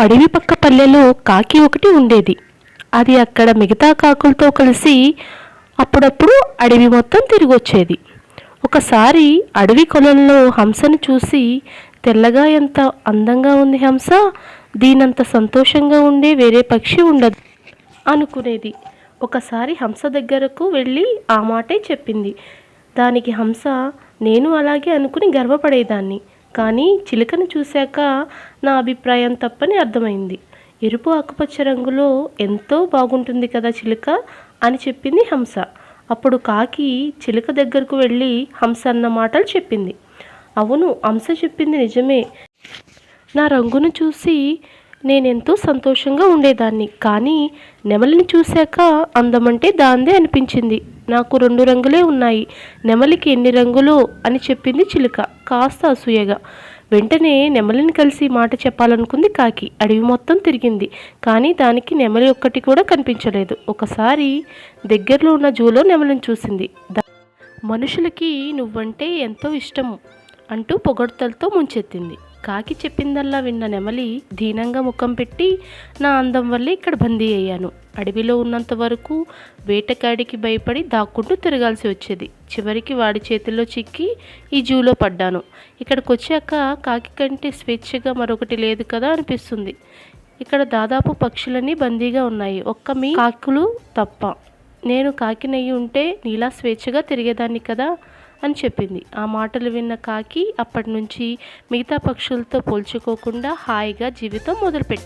అడవి పక్క పల్లెలో కాకి ఒకటి ఉండేది. అది అక్కడ మిగతా కాకులతో కలిసి అప్పుడప్పుడు అడవి మొత్తం తిరిగొచ్చేది. ఒకసారి అడవి కొలంలో హంసను చూసి, తెల్లగా ఎంత అందంగా ఉంది హంస, దీనంత సంతోషంగా ఉండే వేరే పక్షి ఉండదు అనుకునేది. ఒకసారి హంస దగ్గరకు వెళ్ళి ఆ మాటే చెప్పింది. దానికి హంస, నేను అలాగే అనుకుని గర్వపడేదాన్ని, కానీ చిలుకను చూశాక నా అభిప్రాయం తప్పని అర్థమైంది. ఎరుపు ఆకుపచ్చ రంగులో ఎంతో బాగుంటుంది కదా చిలుక అని చెప్పింది హంస. అప్పుడు కాకి చిలుక దగ్గరకు వెళ్ళి హంస అన్న మాటలు చెప్పింది. అవును, హంస చెప్పింది నిజమే. నా రంగును చూసి నేనెంతో సంతోషంగా ఉండేదాన్ని, కానీ నెమలిని చూశాక అందమంటే దాందే అనిపించింది. నాకు 2 రంగులే ఉన్నాయి, నెమలికి ఎన్ని రంగులో అని చెప్పింది చిలుక కాస్త అసూయగా. వెంటనే నెమలిని కలిసి మాట చెప్పాలనుకుంది కాకి. అడవి మొత్తం తిరిగింది, కానీ దానికి నెమలి ఒక్కటి కూడా కనిపించలేదు. ఒకసారి దగ్గరలో ఉన్న జూలో నెమలిని చూసింది. మనుషులకి నువ్వంటే ఎంతో ఇష్టం అంటూ పొగడ్తలతో ముంచెత్తింది. కాకి చెప్పిందల్లా విన్న నెమలి దీనంగా ముఖం పెట్టి, నా అందం వల్లే ఇక్కడ బందీ అయ్యాను. అడవిలో ఉన్నంత వరకు వేటగాడికి భయపడి దాక్కుంటూ తిరగాల్సి వచ్చేది. చివరికి వాడి చేతుల్లో చిక్కి ఈ జూలో పడ్డాను. ఇక్కడికి వచ్చాక కాకి కంటే స్వేచ్ఛగా మరొకటి లేదు కదా అనిపిస్తుంది. ఇక్కడ దాదాపు పక్షులన్నీ బందీగా ఉన్నాయి, ఒక్క మీ కాకులు తప్ప. నేను కాకినయ్యి ఉంటే నీలా స్వేచ్ఛగా తిరిగేదాన్ని కదా అని చెప్పింది. ఆ మాటలు విన్న కాకి అప్పటి నుంచి మిగతా పక్షులతో పోల్చుకోకుండా హాయిగా జీవితం మొదలుపెట్టింది.